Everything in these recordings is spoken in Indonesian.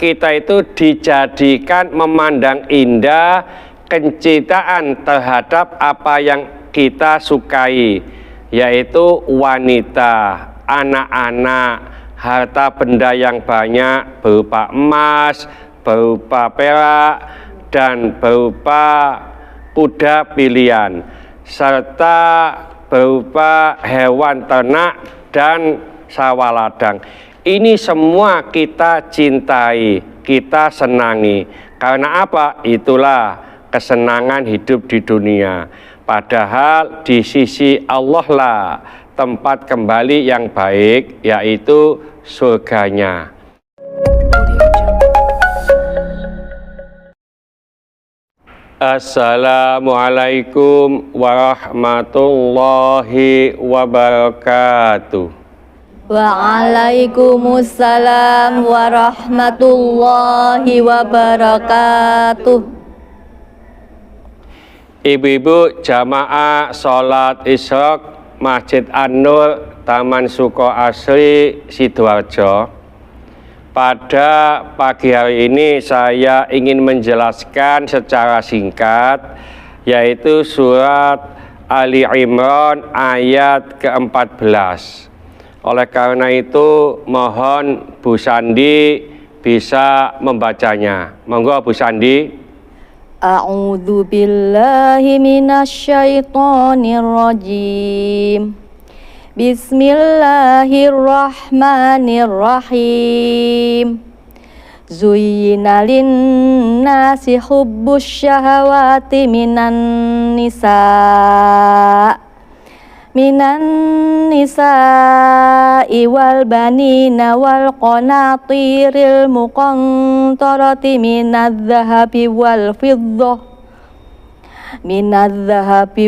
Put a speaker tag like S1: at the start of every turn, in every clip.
S1: kita itu dijadikan memandang indah, kecintaan terhadap apa yang kita sukai, yaitu wanita, anak-anak, harta benda yang banyak berupa emas, berupa perak, dan berupa kuda pilihan, serta berupa hewan ternak dan sawah ladang. Ini semua kita cintai, kita senangi. Karena apa? Itulah kesenangan hidup di dunia. Padahal di sisi Allah lah tempat kembali yang baik, yaitu surganya. Assalamualaikum warahmatullahi wabarakatuh.
S2: Waalaikumsalam warahmatullahi wabarakatuh.
S1: Ibu-ibu jamaah sholat Isyraq Masjid An-Nur Taman Suko Asri Sidoarjo. Pada pagi hari ini saya ingin menjelaskan secara singkat, yaitu surat Ali Imran ayat ke-14. Oleh karena itu mohon Bu Sandi bisa membacanya. Monggo Bu Sandi.
S2: A'udzu billahi minasyaitonir rajim. Bismillahirrahmanirrahim. Zuyyina lin-nasi hubbus syahawati minan nisa'i wal banina wal qanatiril muqantarati minadh-dhahabi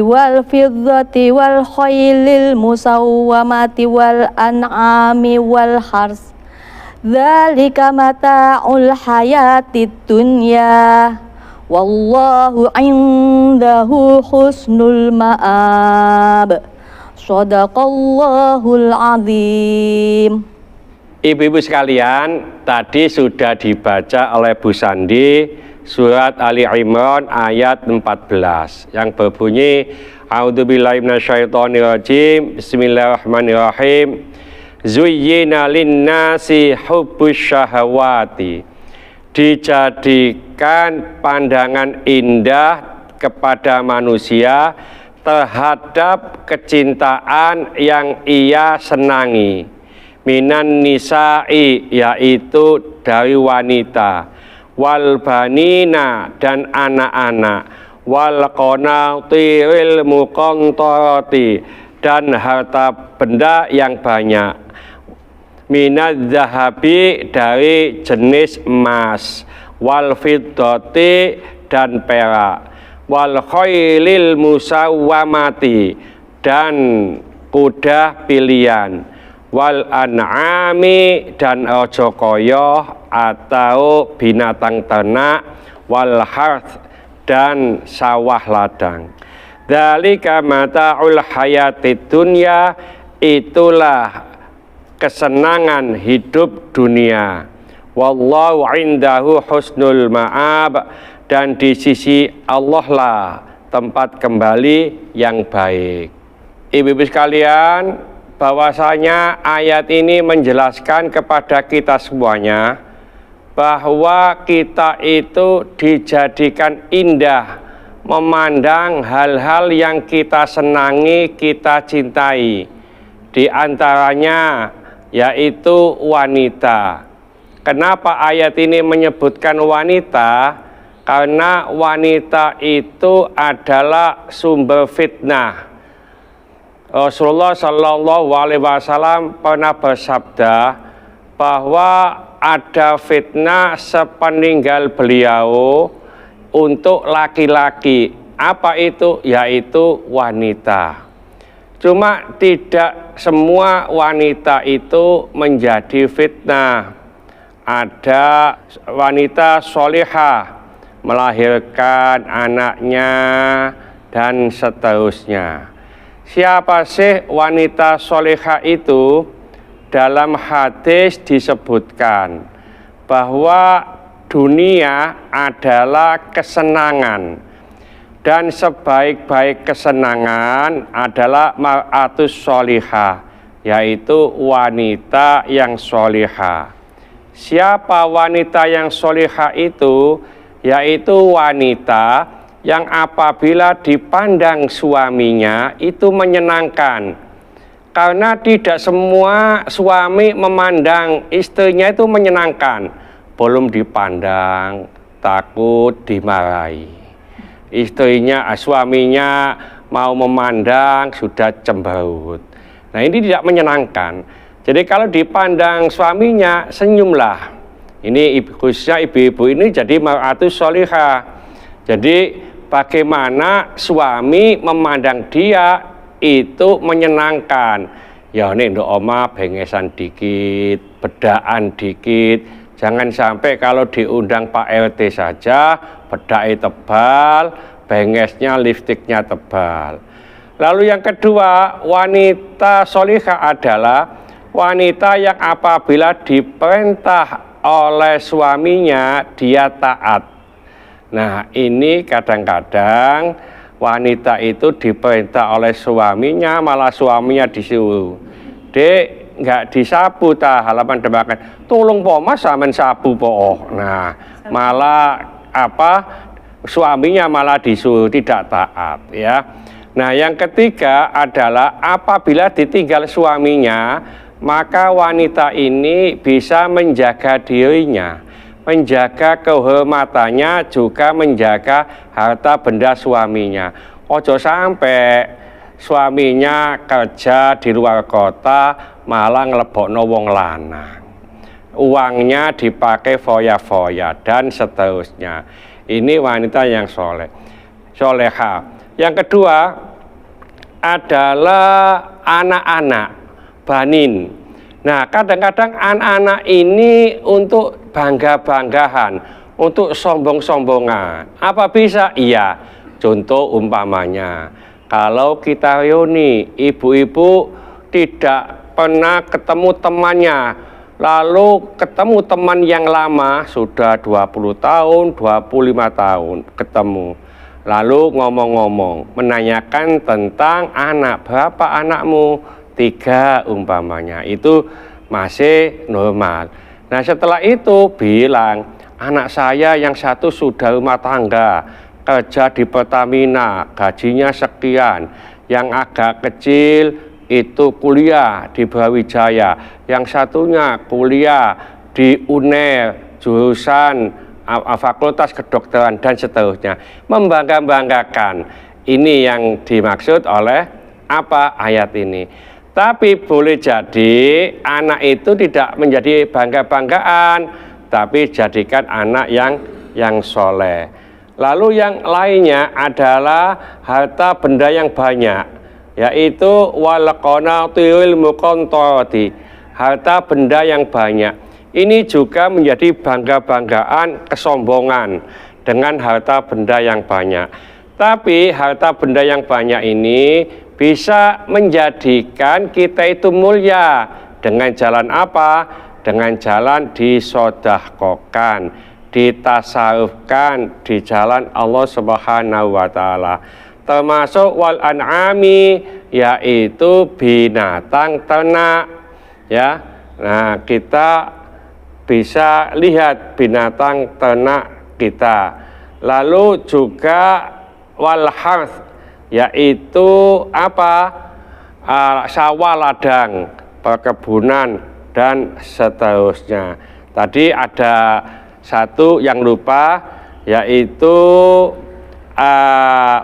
S2: wal fiddati wal khaylil musawwamati wal an'ami wal hars. Dzalika mata'ul hayatid dunya. Wallahu 'indahu husnul ma'ab. Shadaqallahul azim.
S1: Ibu-ibu sekalian, tadi sudah dibaca oleh Bu Sandi surat Ali Imran ayat 14 yang berbunyi A'udzubillahi minasyaitonirrajim. Bismillahirrahmanirrahim. Zuyyina linnasi hubbus syahawati. Dijadikan pandangan indah kepada manusia terhadap kecintaan yang ia senangi, minan nisa'i, yaitu dari wanita, wal banina, dan anak-anak, wal qanatiril muqantarati, dan harta benda yang banyak, minadh-dhahabi, dari jenis emas, wal fiddati, dan perak, wal khaylil musawwamati, dan kuda pilihan, wal an'ami, dan ojokoyoh atau binatang ternak, wal harth, dan sawah ladang. Dzalika mata'ul hayatid dunya, itulah kesenangan hidup dunia. Wallahu 'indahu husnul ma'ab, dan di sisi Allah lah tempat kembali yang baik. Ibu-ibu sekalian, bahwasanya ayat ini menjelaskan kepada kita semuanya bahwa kita itu dijadikan indah, memandang hal-hal yang kita senangi, kita cintai. Di antaranya yaitu wanita. Kenapa ayat ini menyebutkan wanita? Karena wanita itu adalah sumber fitnah. Rasulullah Shallallahu Alaihi Wasallam pernah bersabda bahwa ada fitnah sepeninggal beliau untuk laki-laki. Apa itu? Yaitu wanita. Cuma tidak semua wanita itu menjadi fitnah. Ada wanita solihah, melahirkan anaknya, dan seterusnya. Siapa sih wanita solihah itu? Dalam hadis disebutkan bahwa dunia adalah kesenangan, dan sebaik-baik kesenangan adalah mar'atus sholihah, yaitu wanita yang sholihah. Siapa wanita yang sholihah itu? Yaitu wanita yang apabila dipandang suaminya itu menyenangkan. Karena tidak semua suami memandang istrinya itu menyenangkan. Belum dipandang, takut dimarahi. Suaminya mau memandang sudah cemberut. Nah, ini tidak menyenangkan. Jadi kalau dipandang suaminya, senyumlah. Ini khususnya ibu-ibu ini jadi mar'atus sholihah. Jadi bagaimana suami memandang dia itu menyenangkan. Ya ini ndok oma bengesan dikit, bedaan dikit. Jangan sampai kalau diundang Pak RT saja bedai tebal, bengesnya lipstiknya tebal. Lalu yang kedua, wanita sholihah adalah wanita yang apabila diperintah oleh suaminya dia taat. Nah, ini kadang-kadang wanita itu diperintah oleh suaminya, malah suaminya disuruh, "Dek, nggak disapu ta halaman depan, tolong po mas sampean sapu po." Nah, malah suaminya malah disuruh, tidak taat ya. Nah, yang ketiga adalah apabila ditinggal suaminya, maka wanita ini bisa menjaga dirinya, menjaga kehormatannya, juga menjaga harta benda suaminya. Ojo sampai suaminya kerja di luar kota malah ngelebokno wong lanang, uangnya dipakai foya-foya dan seterusnya. Ini wanita yang solehah. Yang kedua adalah anak-anak, banin. Nah, kadang-kadang anak-anak ini untuk bangga-banggahan, untuk sombong-sombongan. Apa bisa? Iya. Contoh umpamanya, kalau kita reuni, ibu-ibu tidak pernah ketemu temannya, lalu ketemu teman yang lama, sudah 20 tahun, 25 tahun ketemu. Lalu ngomong-ngomong, menanyakan tentang anak, berapa anakmu? 3 umpamanya, itu masih normal. Nah, setelah itu bilang, anak saya yang satu sudah rumah tangga, kerja di Pertamina, gajinya sekian. Yang agak kecil itu kuliah di Brawijaya, yang satunya kuliah di UNER, jurusan fakultas kedokteran dan seterusnya. Membangga-banggakan. Ini yang dimaksud oleh ayat ini. Tapi boleh jadi anak itu tidak menjadi bangga-banggaan, tapi jadikan anak yang soleh. Lalu yang lainnya adalah harta benda yang banyak, yaitu wal qanatiril muqantarati, harta benda yang banyak. Ini juga menjadi bangga-banggaan, kesombongan dengan harta benda yang banyak. Tapi harta benda yang banyak ini bisa menjadikan kita itu mulia. Dengan jalan apa? Dengan jalan disodahkokan, ditasarufkan di jalan Allah Subhanahu wa Ta'ala. Termasuk wal an'ami, yaitu binatang ternak ya. Nah, kita bisa lihat binatang ternak kita. Lalu juga wal harth, yaitu sawah ladang, perkebunan dan seterusnya. Tadi ada satu yang lupa, yaitu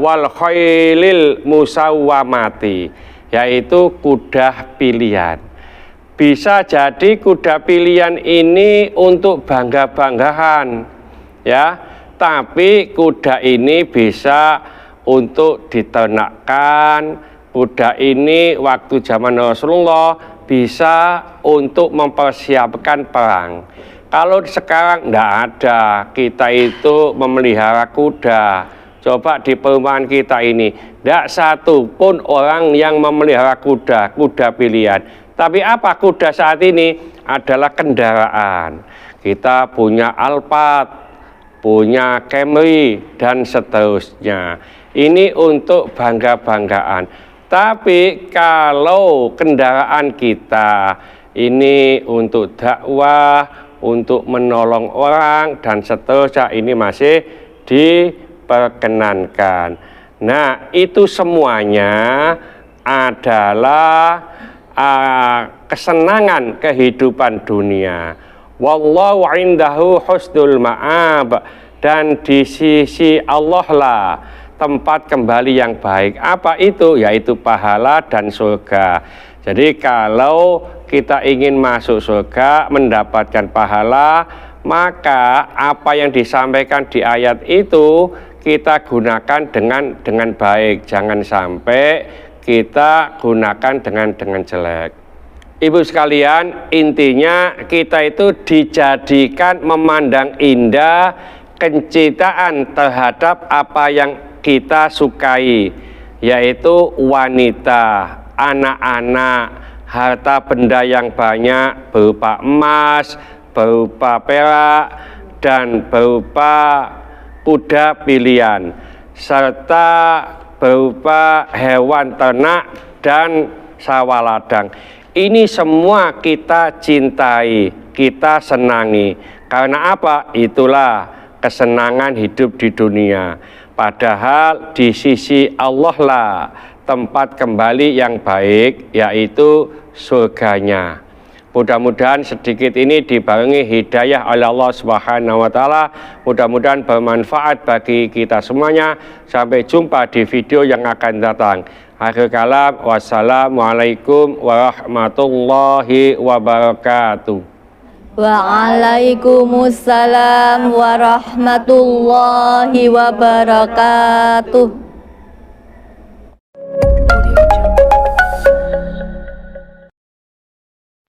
S1: wal khailil musawwamati, yaitu kuda pilihan. Bisa jadi kuda pilihan ini untuk bangga-banggahan ya, tapi kuda ini bisa untuk diternakkan. Kuda ini waktu zaman Rasulullah bisa untuk mempersiapkan perang. Kalau sekarang tidak ada, kita itu memelihara kuda. Coba di perumahan kita ini, tidak satu pun orang yang memelihara kuda pilihan. Tapi apa kuda saat ini adalah kendaraan. kita punya Alphard, punya Camry, dan seterusnya. Ini untuk bangga-banggaan. Tapi kalau kendaraan kita ini untuk dakwah, untuk menolong orang, dan seterusnya, ini masih diperkenankan. Nah, itu semuanya adalah kesenangan kehidupan dunia. Wallahu indahu husnul ma'ab, dan di sisi Allah lah tempat kembali yang baik. Apa itu? Yaitu pahala dan surga. Jadi kalau kita ingin masuk surga, mendapatkan pahala, maka apa yang disampaikan di ayat itu kita gunakan dengan baik. Jangan sampai kita gunakan dengan jelek. Ibu sekalian, intinya kita itu dijadikan memandang indah, kecintaan terhadap apa yang kita sukai, yaitu wanita, anak-anak, harta benda yang banyak berupa emas, berupa perak, dan berupa kuda pilihan, serta berupa hewan ternak dan sawah ladang. Ini semua kita cintai, kita senangi. Karena apa? Itulah kesenangan hidup di dunia. Padahal di sisi Allah lah tempat kembali yang baik, yaitu surganya. Mudah-mudahan sedikit ini dibarengi hidayah oleh Allah Subhanahu wa Ta'ala. Mudah-mudahan bermanfaat bagi kita semuanya. Sampai jumpa di video yang akan datang. Akhir kalam, wassalamualaikum warahmatullahi wabarakatuh.
S2: Waalaikumsalam warahmatullahi wabarakatuh.